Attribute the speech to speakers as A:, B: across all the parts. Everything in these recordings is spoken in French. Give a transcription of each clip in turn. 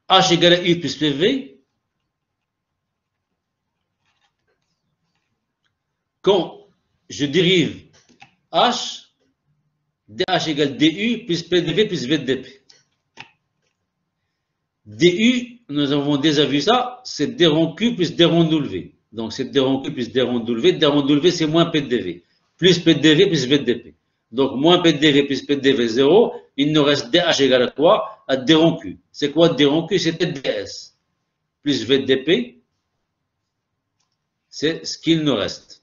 A: H égale à U plus PV. Quand je dérive H, dH égale du plus PDV plus VDP. du, nous avons déjà vu ça, c'est d rond Q plus d rond W. Donc c'est d rond Q plus d rond W. D rond W c'est moins PDV. Plus PDV plus VDP. Donc moins PDV plus PDV 0, il nous reste dH égale à quoi? À d rond Q. C'est quoi d rond Q? C'était ds. Plus VDP, c'est ce qu'il nous reste.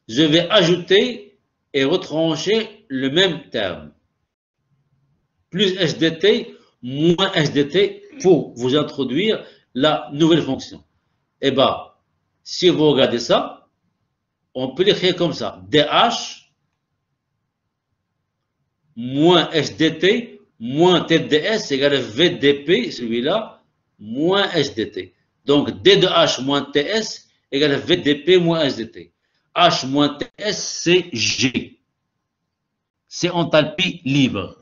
A: Je vais ajouter et retrancher le même terme. Plus SDT, moins SDT pour vous introduire la nouvelle fonction. Eh bien, si vous regardez ça, on peut l'écrire comme ça. DH moins SDT moins TDS égale VDP, celui-là, moins SDT. Donc, D de H moins TS égale VDP moins SDT. H moins TS, c'est G. C'est enthalpie libre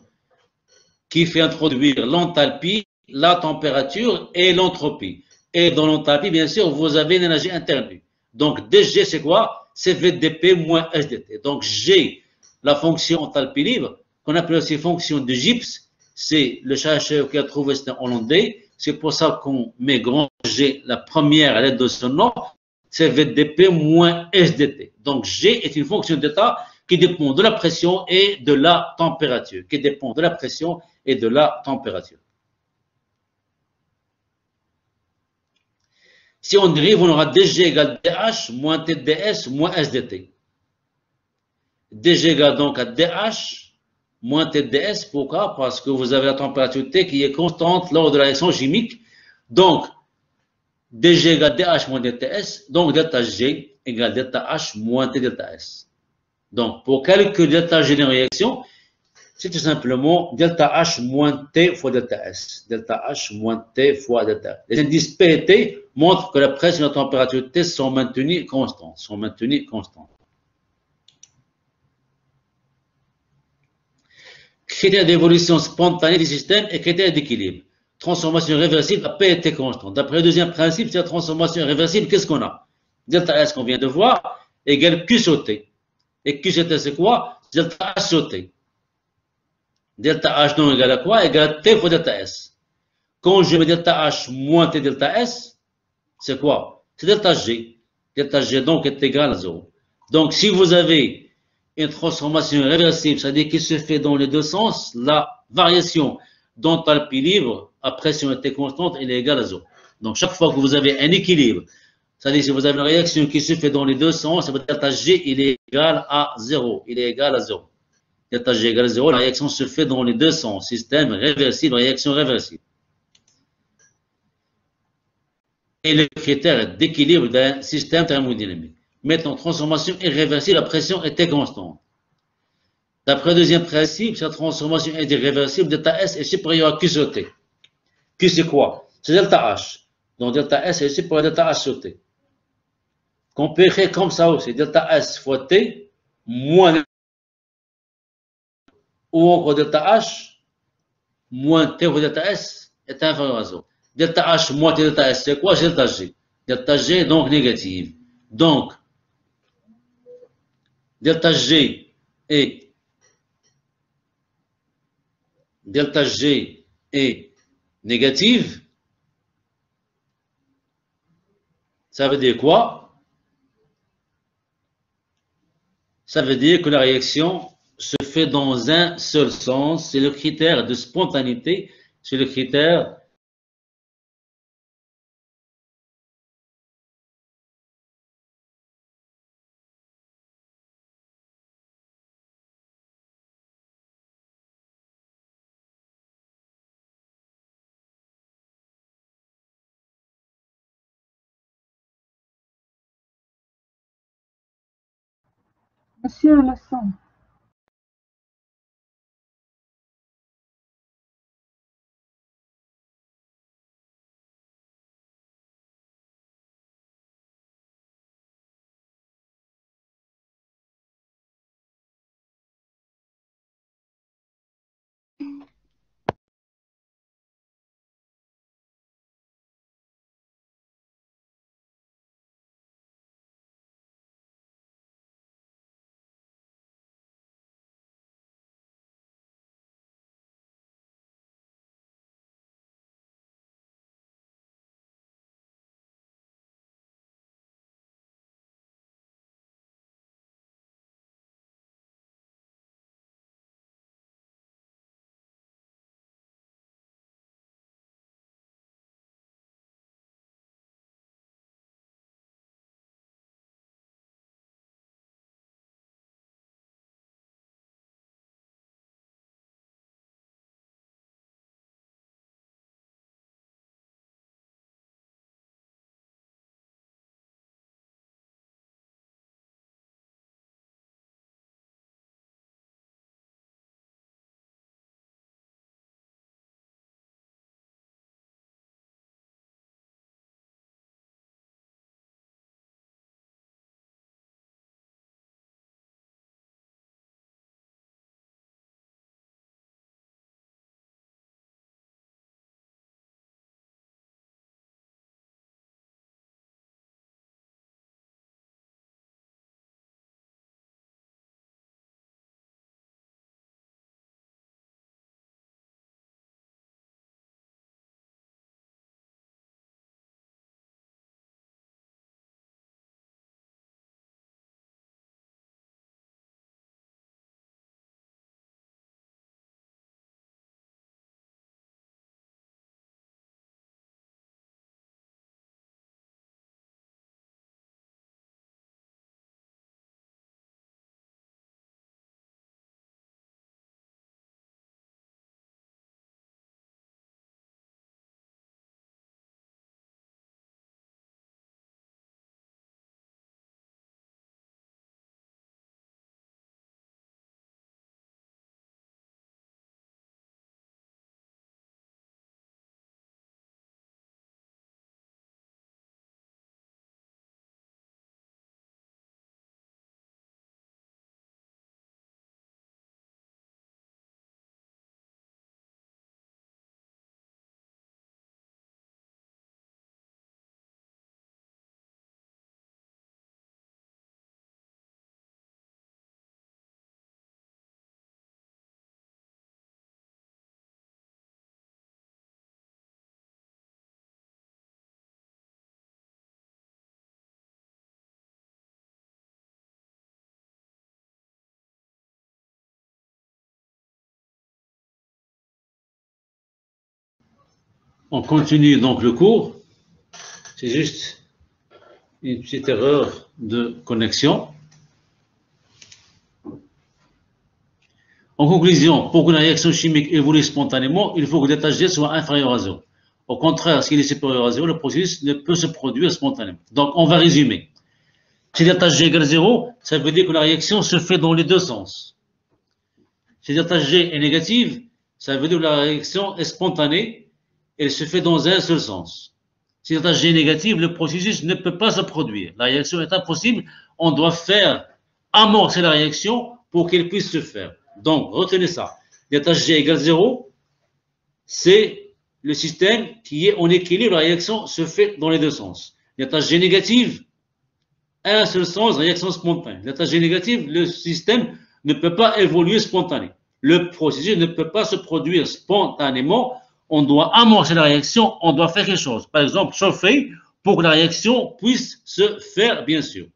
A: qui fait introduire l'enthalpie, la température et l'entropie. Et dans l'enthalpie, bien sûr, vous avez l'énergie interne. Donc, DG, c'est quoi? C'est VDP moins SDT. Donc, G, la fonction enthalpie libre, qu'on appelle aussi fonction de Gibbs, c'est le chercheur qui a trouvé, c'est un Hollandais. C'est pour ça qu'on met grand G, la première à l'aide de son nom, c'est VDP moins SDT. Donc, G est une fonction d'état qui dépend de la pression et de la température, qui dépend de la pression et de la température. Si on dérive, on aura dG égale dH moins TDS moins SDT. dG égale donc à dH moins TDS. Pourquoi? Parce que vous avez la température T qui est constante lors de la réaction chimique. Donc, dG égale dH moins dTs. Donc, delta G égale delta H moins T delta S. Donc, pour calculer delta G d'une réaction, c'est tout simplement delta H moins T fois delta S. Delta H moins T fois delta S. Les indices P et T montrent que la pression et la température T sont maintenues constantes. Critères d'évolution spontanée du système et critères d'équilibre. Transformation réversible à P et T constante. D'après le deuxième principe, c'est la transformation réversible. Qu'est-ce qu'on a? Delta S qu'on vient de voir égale Q sur T. Et Q sur T, c'est quoi? Delta H sur T. Delta H non égale à quoi? Égale à T fois delta S. Quand je mets delta H moins T delta S, c'est quoi? C'est delta G. Delta G donc est égal à 0. Donc si vous avez une transformation réversible, c'est-à-dire qui se fait dans les deux sens, la variation d'enthalpie libre à pression T constante, elle est égale à 0. Donc chaque fois que vous avez un équilibre, c'est-à-dire si vous avez une réaction qui se fait dans les deux sens, delta G il est égal à 0. Il est égal à 0. Delta G égale à 0, la réaction se fait dans les deux sens. Système réversible, réaction réversible. Et le critère d'équilibre d'un système thermodynamique. Maintenant, transformation irréversible, la pression était constante. D'après le deuxième principe, si la transformation est irréversible, delta S est supérieur à Q sur T. Q c'est quoi? C'est delta H. Donc delta S est supérieur à delta H sur T. Qu'on peut écrire comme ça aussi, delta S fois T moins ou encore delta H moins T fois delta S est inférieur à 0. Delta H moins T delta S, c'est quoi? C'est delta G. Delta G est donc négative. Donc, delta G est négative. Ça veut dire quoi? Ça veut dire que la réaction se fait dans un seul sens. C'est le critère de spontanéité. C'est le critère
B: Monsieur le son.
A: On continue donc le cours. C'est juste une petite erreur de connexion. En conclusion, pour qu'une réaction chimique évolue spontanément, il faut que l'état G soit inférieur à 0. Au contraire, s'il est supérieur à 0, le processus ne peut se produire spontanément. Donc, on va résumer. Si l'état G égale 0, ça veut dire que la réaction se fait dans les deux sens. Si l'état G est négative, ça veut dire que la réaction est spontanée, elle se fait dans un seul sens. Si l'état G est négatif, le processus ne peut pas se produire. La réaction est impossible, on doit faire amorcer la réaction pour qu'elle puisse se faire. Donc, retenez ça. L'état G égale 0, c'est le système qui est en équilibre, la réaction se fait dans les deux sens. L'état G négatif, un seul sens, réaction spontanée. L'état G négatif, le système ne peut pas évoluer spontanément. Le processus ne peut pas se produire spontanément. On doit amorcer la réaction, on doit faire quelque chose. Par exemple, chauffer pour que la réaction puisse se faire, bien sûr.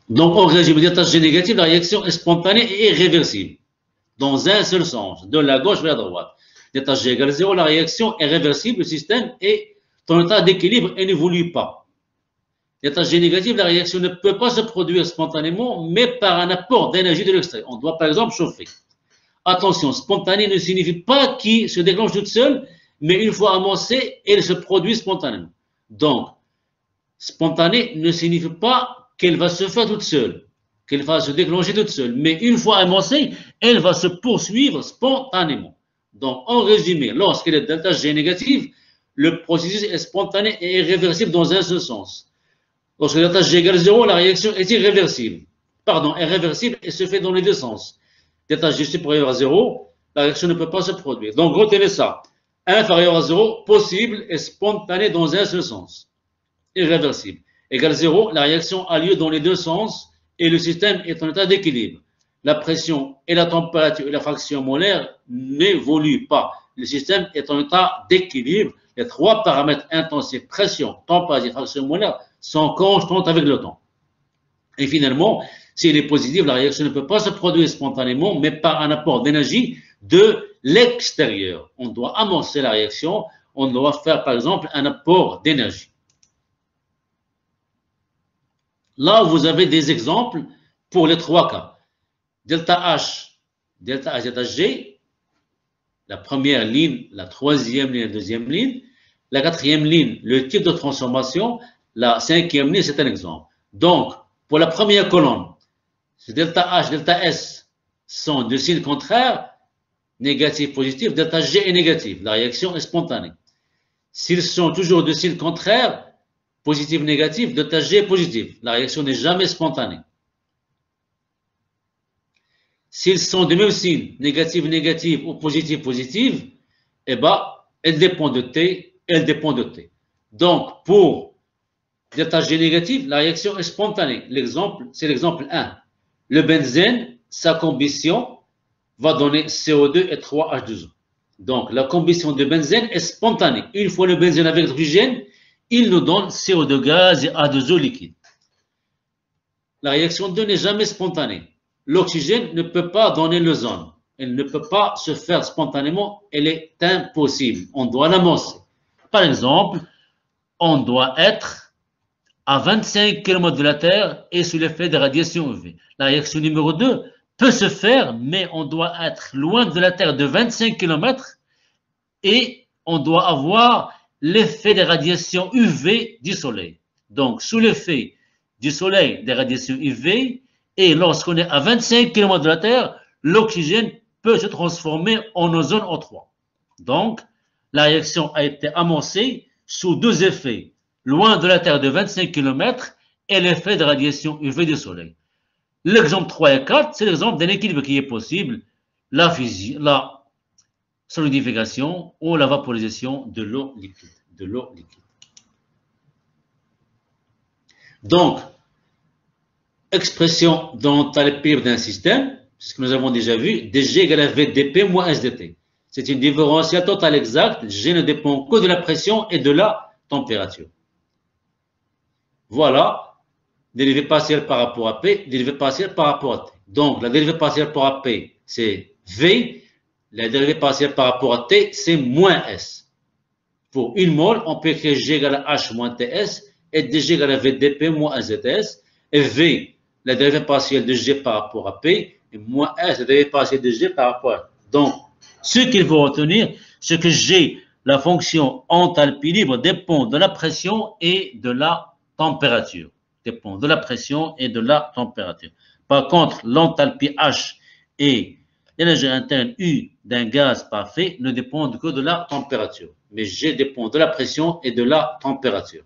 A: Donc, en régime d'état G négatif, la réaction est spontanée et irréversible, dans un seul sens, de la gauche vers la droite. L'état G égale 0, la réaction est réversible, le système est en état d'équilibre et n'évolue pas. L'état G négatif, la réaction ne peut pas se produire spontanément, mais par un apport d'énergie de l'extérieur. On doit par exemple chauffer. Attention, spontané ne signifie pas qu'il se déclenche toute seule, mais une fois amorcée, elle se produit spontanément. Donc, spontané ne signifie pas qu'elle va se faire toute seule, qu'elle va se déclencher toute seule, mais une fois amorcée, elle va se poursuivre spontanément. Donc, en résumé, lorsqu'elle est delta G négative, le processus est spontané et irréversible dans un seul sens. Lorsque delta G égale 0, la réaction est irréversible. Pardon, est réversible et se fait dans les deux sens. Delta G supérieur à 0, la réaction ne peut pas se produire. Donc, retenez ça. Inférieur à 0, possible et spontané dans un seul sens. Irréversible. Égale 0, la réaction a lieu dans les deux sens et le système est en état d'équilibre. La pression et la température et la fraction molaire n'évoluent pas. Le système est en état d'équilibre. Les trois paramètres intensifs, pression, température et fraction molaire sont constantes avec le temps. Et finalement, s'il est positif, la réaction ne peut pas se produire spontanément, mais par un apport d'énergie de l'extérieur. On doit amorcer la réaction, on doit faire par exemple un apport d'énergie. Là, vous avez des exemples pour les trois cas. Delta H, delta G, la première ligne, la troisième ligne, la deuxième ligne. La quatrième ligne, le type de transformation. La cinquième ligne, c'est un exemple. Donc, pour la première colonne, delta H, delta S sont de signes contraires, négatif, positif. Delta G est négatif. La réaction est spontanée. S'ils sont toujours de signes contraires, positif, négatif, delta G est positif. La réaction n'est jamais spontanée. S'ils sont du même signe, négatif, négatif ou positif, positif, eh bien, elle dépend de T, elle dépend de T. Donc, pour delta G négatif, la réaction est spontanée. L'exemple, c'est l'exemple 1. Le benzène, sa combustion va donner CO2 et 3H2O. Donc, la combustion de benzène est spontanée. Une fois le benzène avec l'oxygène, il nous donne CO2 gaz et H2O liquide. La réaction 2 n'est jamais spontanée. L'oxygène ne peut pas donner l'ozone. Elle ne peut pas se faire spontanément. Elle est impossible. On doit l'amorcer. Par exemple, on doit être à 25 km de la Terre et sous l'effet des radiations UV. La réaction numéro 2 peut se faire, mais on doit être loin de la Terre de 25 km et on doit avoir l'effet des radiations UV du Soleil. Donc, sous l'effet du Soleil, des radiations UV, et lorsqu'on est à 25 km de la Terre, l'oxygène peut se transformer en ozone O3. Donc, la réaction a été amorcée sous deux effets, loin de la Terre de 25 km et l'effet de radiation UV du Soleil. L'exemple 3 et 4, c'est l'exemple d'un équilibre qui est possible, la solidification ou la vaporisation de l'eau liquide. Donc, expression d'enthalpie d'un système, ce que nous avons déjà vu, dG égale à VdP moins SdT. C'est une différentielle totale exacte. G ne dépend que de la pression et de la température. Voilà, dérivée partielle par rapport à P, dérivée partielle par rapport à T. Donc, la dérivée partielle par rapport à P, c'est V. La dérivée partielle par rapport à T, c'est moins S. Pour une mole, on peut écrire G égale à H moins TS et DG égale à VDP moins ZS. Et V, la dérivée partielle de G par rapport à P, et moins S, la dérivée partielle de G par rapport à P. Donc, ce qu'il faut retenir, c'est que G, la fonction enthalpie libre, dépend de la pression et de la température. Dépend de la pression et de la température. Par contre, l'enthalpie H et l'énergie interne U d'un gaz parfait ne dépendent que de la température. Mais G dépend de la pression et de la température.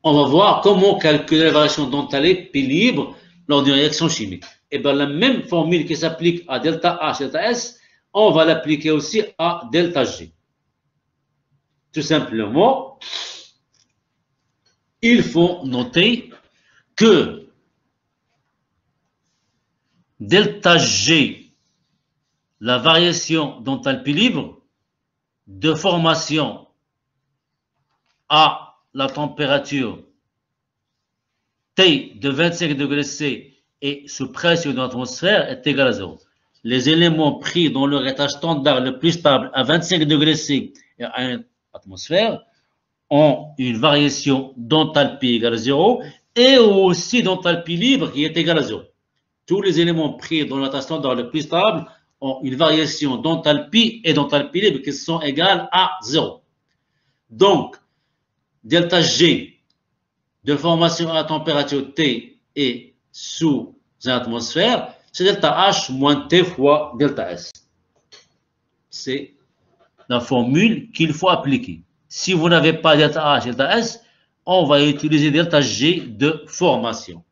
A: On va voir comment calculer la variation d'enthalpie libre lors d'une réaction chimique. Et bien, la même formule qui s'applique à delta H, delta S, on va l'appliquer aussi à delta G. Tout simplement, il faut noter que delta G, la variation d'enthalpie libre de formation à la température T de 25 degrés C et sous pression de l'atmosphère est égale à 0. Les éléments pris dans leur état standard le plus stable à 25 degrés C et à 1 atmosphère ont une variation d'enthalpie égale à 0 et aussi d'enthalpie libre qui est égale à 0. Tous les éléments pris dans l'état standard le plus stable ont une variation d'enthalpie et d'enthalpie libre qui sont égales à 0. Donc, delta G de formation à la température T et sous une atmosphère, c'est delta H moins T fois delta S. C'est la formule qu'il faut appliquer. Si vous n'avez pas delta H, delta S, on va utiliser delta G de formation.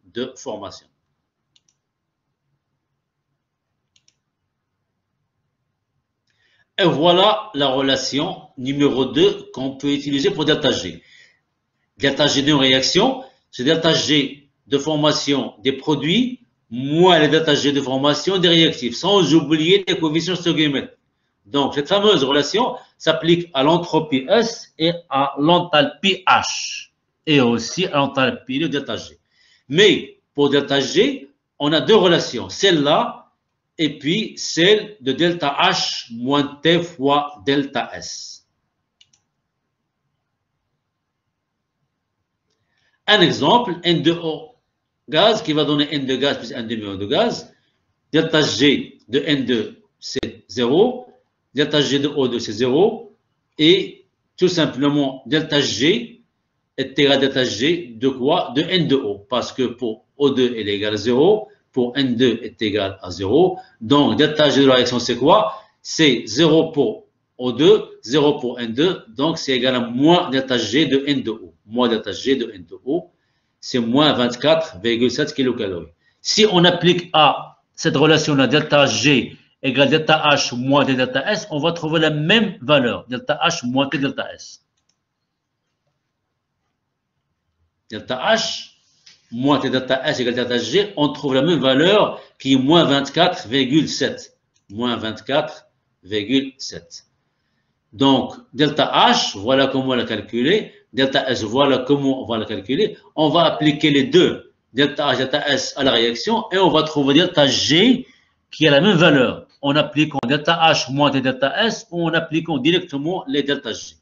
A: Et voilà la relation numéro 2 qu'on peut utiliser pour delta G. Delta G d'une réaction, c'est delta G de formation des produits moins le delta G de formation des réactifs, sans oublier les coefficients stoichiométriques. Donc, cette fameuse relation s'applique à l'entropie S et à l'enthalpie H, et aussi à l'enthalpie de delta G. Mais pour delta G, on a deux relations, celle-là et puis celle de delta H moins T fois delta S. Un exemple, N2O gaz qui va donner N de gaz plus N demi-O de gaz. Delta G de N2, c'est 0. Delta G de O2, c'est 0. Et tout simplement, delta G est égal à delta G de quoi? De N2O. Parce que pour O2, elle est égale à 0. Pour N2 est égal à 0. Donc, delta G de la réaction, c'est quoi? C'est 0 pour O2, 0 pour N2. Donc, c'est égal à moins delta G de N2O. Moins delta G de N2O, c'est moins 24,7 kcal. Si on applique à cette relation-là, delta G égale delta H moins T delta S, on va trouver la même valeur, delta H moins T delta S. Delta H moins T delta S égale delta G, on trouve la même valeur qui est moins 24,7. Moins 24,7. Donc, delta H, voilà comment on l'a calculé. Delta S, voilà comment on va le calculer. On va appliquer les deux, delta H, delta S, à la réaction et on va trouver delta G qui a la même valeur en appliquant delta H moins delta S ou en appliquant directement les delta G.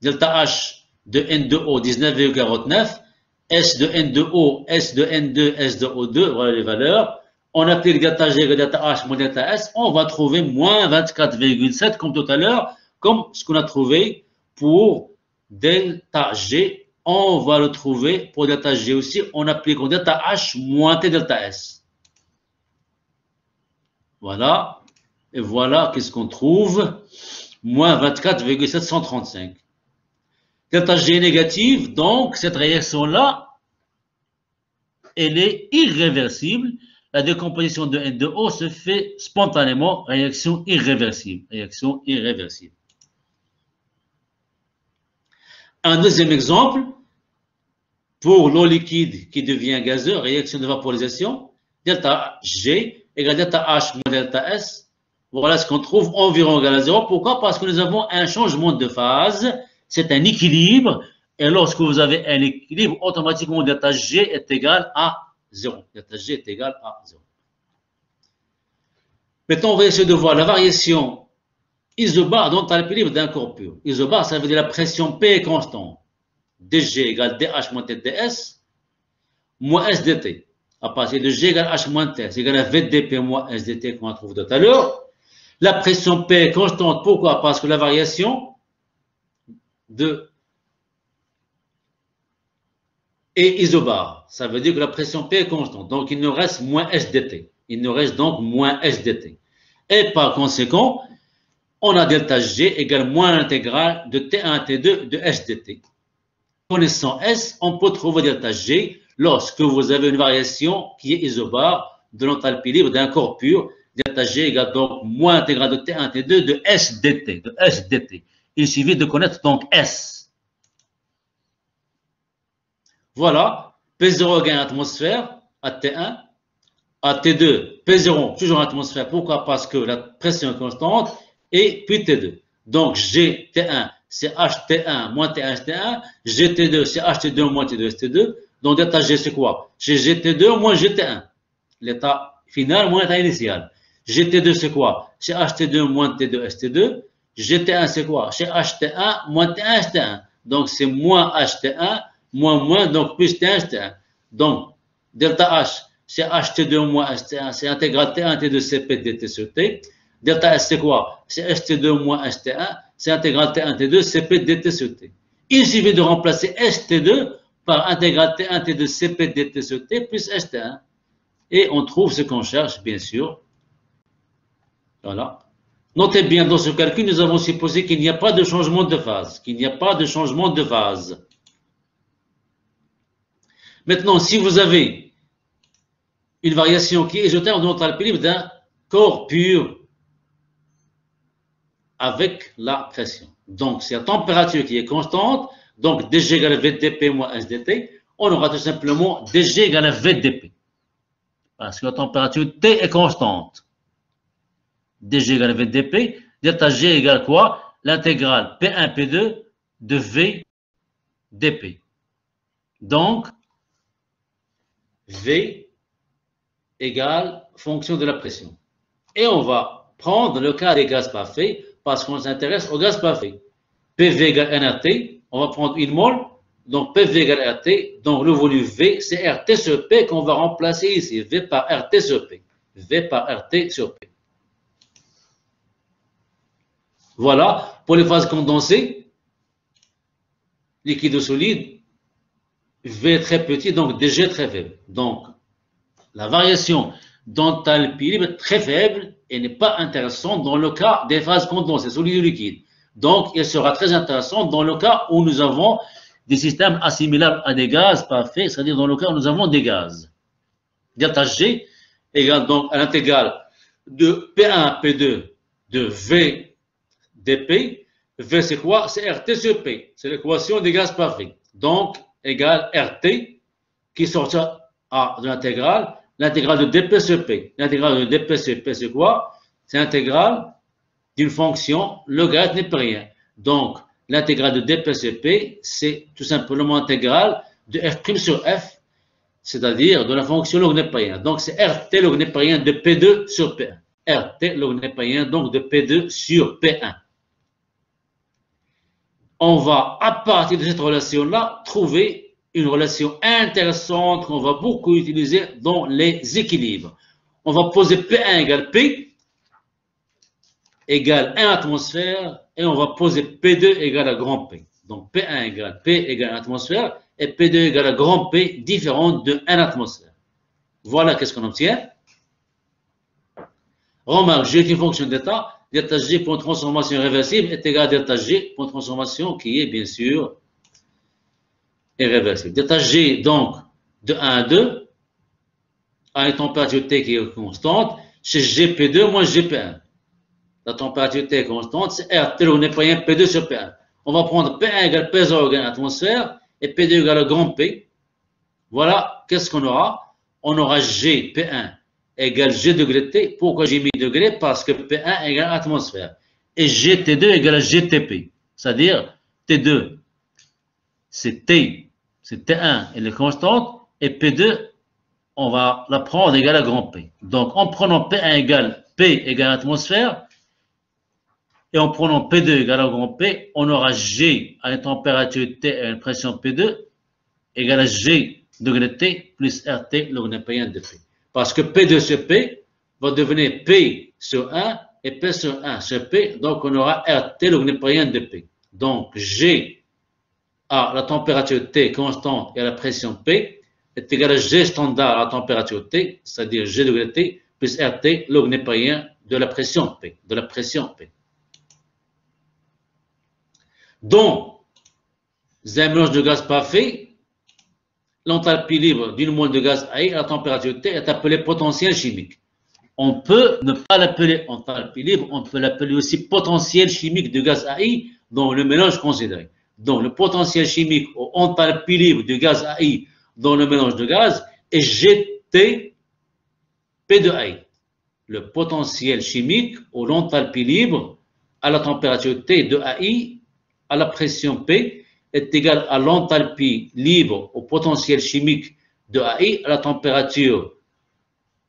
A: Delta H de N2O, 19,49. S de N2O, S de N2, S de O2, voilà les valeurs. On applique delta G et delta H moins delta S, on va trouver moins 24,7 comme tout à l'heure, comme ce qu'on a trouvé pour delta G, on va le trouver pour delta G aussi en appliquant delta H moins T delta S. Voilà. Et voilà qu'est-ce qu'on trouve. Moins 24,735. Delta G est négative, donc cette réaction-là, elle est irréversible. La décomposition de N2O se fait spontanément, réaction irréversible. Réaction irréversible. Un deuxième exemple, pour l'eau liquide qui devient gazeux, réaction de vaporisation, delta G égale delta H moins delta S. Voilà ce qu'on trouve environ égal à 0. Pourquoi? Parce que nous avons un changement de phase, c'est un équilibre, et lorsque vous avez un équilibre, automatiquement delta G est égal à 0. Delta G est égal à 0. Maintenant, on va essayer de voir la variation isobare d'enthalpie libre d'un corps pur. Isobare, ça veut dire la pression P est constante. dG égale dH moins TdS moins SDT. À partir de G égale H moins T, c'est égal à VdP moins SDT qu'on trouve tout à l'heure. La pression P est constante. Pourquoi? Parce que la variation est isobare. Ça veut dire que la pression P est constante. Donc, il nous reste moins SDT. Il nous reste donc moins SDT. Et par conséquent, on a delta G égale moins l'intégrale de T1 T2 de SDT. Connaissant S, on peut trouver delta G lorsque vous avez une variation qui est isobare de l'enthalpie libre d'un corps pur. Delta G égale donc moins l'intégrale de T1 T2 de SDT. Il suffit de connaître donc S. Voilà, P0 égale atmosphère à T1, à T2, P0 toujours en atmosphère. Pourquoi? Parce que la pression est constante et puis T2. Donc GT1 c'est HT1 moins T1ST1, GT2 c'est HT2 moins T2ST2. Donc delta G c'est quoi? C'est GT2 moins GT1. L'état final moins l'état initial. GT2 c'est quoi? C'est HT2 moins T2ST2. GT1 c'est quoi? C'est HT1 moins T1ST1. Donc c'est moins HT1 moins, donc plus T1ST1. Donc delta H c'est HT2 moins ST1, c'est intégral T1 T2 CP dt sur T. Delta S c'est quoi? C'est ST2 moins ST1, c'est intégral T1 T2 CP dt sur T. Il suffit de remplacer ST2 par intégral T1 T2 CP dt sur T plus ST1. Et on trouve ce qu'on cherche, bien sûr. Voilà. Notez bien, dans ce calcul, nous avons supposé qu'il n'y a pas de changement de phase. Maintenant, si vous avez une variation qui est isotherme de l'enthalpie libre d'un corps pur avec la pression. Donc, c'est la température qui est constante. Donc, dG égale VdP moins SdT. On aura tout simplement dG égale VdP. Parce que la température T est constante. dG égale VdP. Delta G égale quoi? L'intégrale P1, P2 de VdP. Donc, V égale fonction de la pression. Et on va prendre le cas des gaz parfaits parce qu'on s'intéresse aux gaz parfaits. PV égale nRT, on va prendre une mole, donc PV égale RT, donc le volume V, c'est RT sur P qu'on va remplacer ici, V par RT sur P. V par RT sur P. Voilà, pour les phases condensées, liquide ou solide, V est très petit, donc dG très faible. Donc, la variation d'enthalpie libre est très faible et n'est pas intéressante dans le cas des phases condensées, solide ou liquide. Donc, elle sera très intéressante dans le cas où nous avons des systèmes assimilables à des gaz parfaits, c'est-à-dire dans le cas où nous avons des gaz. Delta G égale donc à l'intégrale de P1, P2 de V dP. V c'est quoi? C'est RT sur P. C'est l'équation des gaz parfaits. Donc, égale RT qui sortira de l'intégrale de dP sur P. L'intégrale de dP sur P, c'est quoi? C'est l'intégrale d'une fonction logarithmique. Donc, l'intégrale de dP sur P, c'est tout simplement l'intégrale de f' sur f, c'est-à-dire de la fonction logarithmique. Donc, c'est RT logarithmique de P2 sur P1. RT logarithmique donc de P2 sur P1. On va, à partir de cette relation-là, trouver une relation intéressante qu'on va beaucoup utiliser dans les équilibres. On va poser P1 égale P égale 1 atmosphère et on va poser P2 égale à grand P. Donc P1 égale P égale 1 atmosphère et P2 égale à grand P différente de 1 atmosphère. Voilà qu'est-ce qu'on obtient. Remarque, G est une fonction d'état. Delta G pour une transformation irréversible est égal à delta G pour une transformation qui est bien sûr irréversible. Delta G donc de 1 à 2 à une température T qui est constante, c'est GP2 moins GP1. La température T est constante, c'est RT logarithmique P2 sur P1. On va prendre P1 égale P0 égale atmosphère et P2 égale grand P. Voilà, qu'est-ce qu'on aura? On aura G P1 égale G degré T. Pourquoi j'ai mis degré? Parce que P1 égale atmosphère. Et GT2 égale GTP. C'est-à-dire T2, c'est T, c'est T1, elle est constante, et P2, on va la prendre égale à grand P. Donc, en prenant P1 égale P égale atmosphère, et en prenant P2 égale à grand P, on aura G à une température T et à une pression P2 égale à G degré T plus RT log P1 de P. Parce que P2 sur P va devenir P sur 1 et P sur 1 sur P, donc on aura RT log P1 de P. Donc, G à la température T constante et à la pression P est égal à G standard à la température T, c'est-à-dire G degré T plus RT log P1 de la pression P. Donc, un mélange de gaz parfait, l'enthalpie libre d'une mole de gaz AI à la température T est appelée potentiel chimique. On peut ne pas l'appeler enthalpie libre, on peut l'appeler aussi potentiel chimique de gaz AI dans le mélange considéré. Donc, le potentiel chimique ou enthalpie libre du gaz AI dans le mélange de gaz est GT P de AI. Le potentiel chimique ou l'enthalpie libre à la température T de AI à la pression P est égal à l'enthalpie libre au potentiel chimique de AI à la température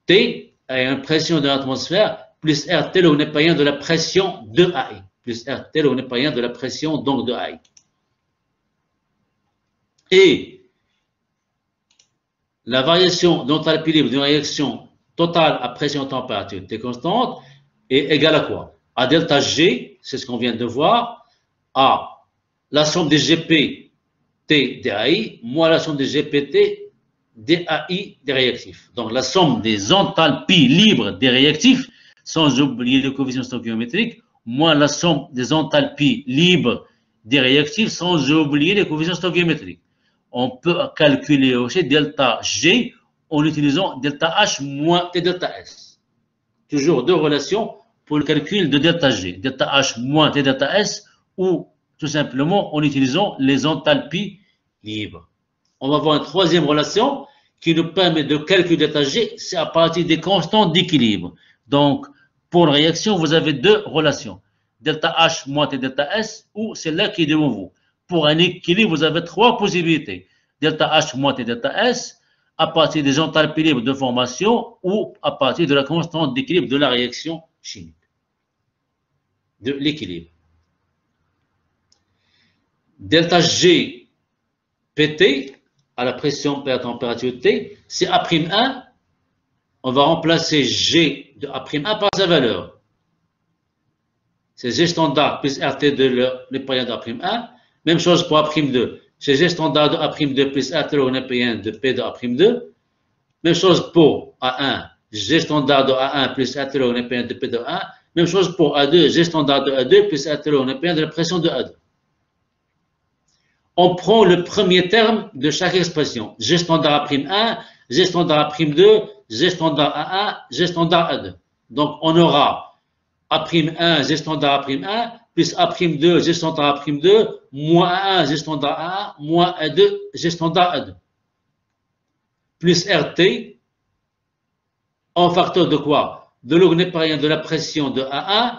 A: T à une pression de l'atmosphère plus RT log P1 de la pression de AI. Plus RT log P1 de la pression donc de AI. Et la variation d'enthalpie libre d'une réaction totale à pression température T constante est égale à quoi? À delta G, c'est ce qu'on vient de voir, à la somme des GP T DAI moins la somme des GPT DAI des réactifs. Donc la somme des enthalpies libres des réactifs, sans oublier le coefficient stoichiométrique, moins la somme des enthalpies libres des réactifs, sans oublier les coefficients stoichiométriques. On peut calculer aussi delta G en utilisant delta H moins T delta S. Toujours deux relations pour le calcul de delta G. Delta H moins T delta S ou tout simplement en utilisant les enthalpies libres. On va voir une troisième relation qui nous permet de calculer delta G, c'est à partir des constantes d'équilibre. Donc, pour une réaction, vous avez deux relations. Delta H moins T delta S ou celle-là qui est devant vous. Pour un équilibre, vous avez trois possibilités. Delta H moins T delta S, à partir des enthalpies libres de formation ou à partir de la constante d'équilibre de la réaction chimique. De l'équilibre. Delta G PT à la pression P à température T, c'est A'1. On va remplacer G de A'1 par sa valeur. C'est G standard plus RT de l'E' de A'1. Même chose pour A'2. C'est G standard de A'2 plus RT log P1 de P de A'2. Même chose pour A1. G standard de A1 plus RT log P1 de P de A1. Même chose pour A2. G standard de A2 plus RT log P1 de la pression de A2. On prend le premier terme de chaque expression. G standard A'1, G standard A'2, G standard A1, G standard A2. Donc, on aura A'1, G standard A'1, plus A'2, G standard A'2, moins A1, G standard A1, moins A2, G standard A2. Plus RT, en facteur de quoi? De log népérien de la pression de A1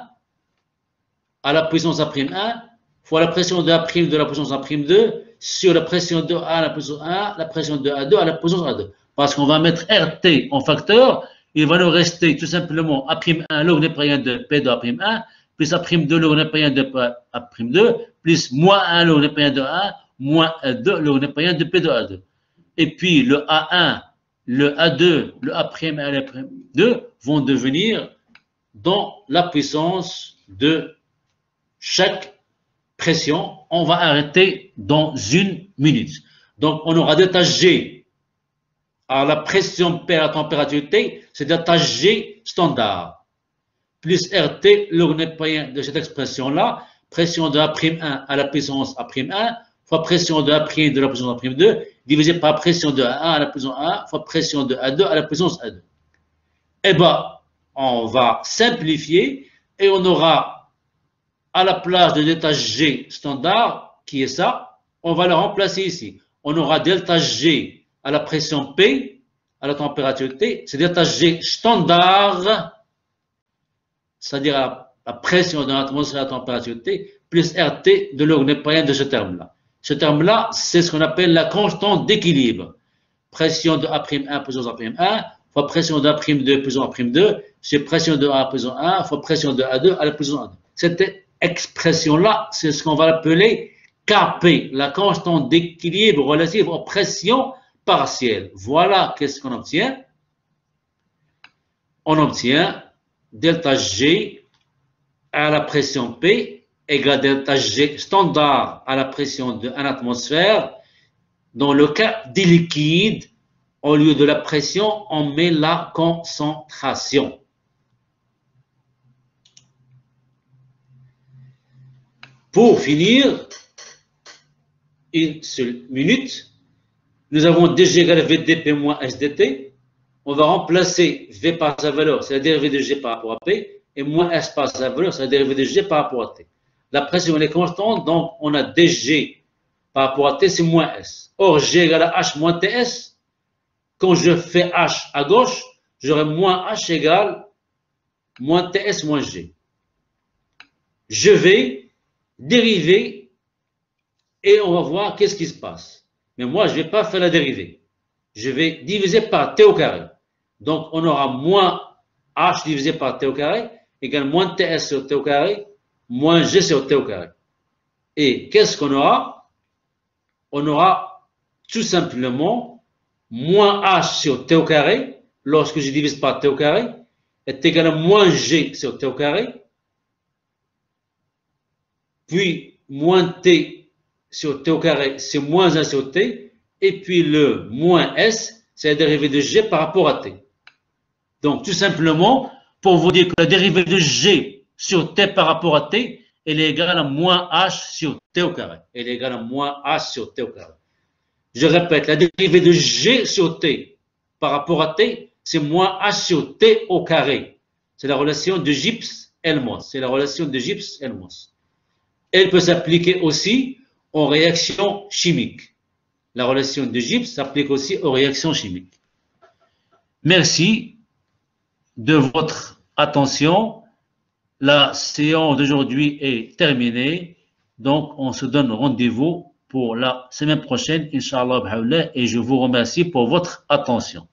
A: à la puissance A'1, fois la pression de A' de la puissance A'2 sur la pression de A à la puissance 1, la pression de A2 à la puissance A2. Parce qu'on va mettre RT en facteur, il va nous rester tout simplement A'1 log népérien de P de A'1, plus A'2 log népérien de A'2, plus moins 1 log népérien de A1, moins 2 log népérien de P de A2. Et puis le A1, le A2, le A' et l'A'2 vont devenir dans la puissance de chaque pression. On va arrêter dans 1 minute. Donc, on aura delta G à la pression P à la température T, c'est delta G standard, plus RT, log népérien de cette expression-là, pression de A'1 à la puissance A'1, fois pression de A' de la puissance A'2, divisé par pression de A1 à la puissance A1, fois pression de A2 à la puissance A2. Eh bien, on va simplifier et on aura à la place de delta G standard, qui est ça, on va le remplacer ici. On aura delta G à la pression P, à la température T, c'est delta G standard, c'est-à-dire la pression de l'atmosphère à la température T, plus RT de log népérien de ce terme-là. Ce terme-là, c'est ce qu'on appelle la constante d'équilibre. pression de A'1 puissance A'1 fois pression de A'2 puissance A'2, c'est pression de A puissance 1 fois pression de A2 à la puissance A2. Cette expression-là, c'est ce qu'on va appeler Kp, la constante d'équilibre relative aux pressions partielles. Voilà qu'est-ce qu'on obtient. On obtient delta G à la pression P égale delta G standard à la pression de 1 atmosphère. Dans le cas des liquides, au lieu de la pression, on met la concentration. Pour finir, une seule minute, nous avons dg égale VdP moins SdT. On va remplacer V par sa valeur, c'est la dérivée de G par rapport à P, et moins S par sa valeur, c'est la dérivée de G par rapport à T. La pression elle est constante, donc on a dg par rapport à T, c'est moins S. Or, G égale à H moins TS. Quand je fais H à gauche, j'aurai moins H égale moins TS moins G. Je vais dériver et on va voir qu'est-ce qui se passe. Mais moi, je ne vais pas faire la dérivée. Je vais diviser par T au carré. Donc, on aura moins H divisé par T au carré égale moins TS sur T au carré moins G sur T au carré. Et qu'est-ce qu'on aura? On aura tout simplement moins H sur T au carré, lorsque je divise par T au carré, est égal à moins G sur T au carré, puis moins T sur T au carré, c'est moins 1 sur T, et puis le moins S, c'est la dérivée de G par rapport à T. Donc, tout simplement, pour vous dire que la dérivée de G sur T par rapport à T, elle est égale à moins H sur T au carré. Elle est égale à moins H sur T au carré. Je répète, la dérivée de G sur T par rapport à T, c'est moins H sur T au carré. C'est la relation de Gibbs-Helmholtz. C'est la relation de Gibbs-Helmholtz. Elle peut s'appliquer aussi aux réactions chimiques. La relation de Gibbs s'applique aussi aux réactions chimiques. Merci de votre attention. La séance d'aujourd'hui est terminée. Donc, on se donne rendez-vous pour la semaine prochaine, Inch'Allah, et je vous remercie pour votre attention.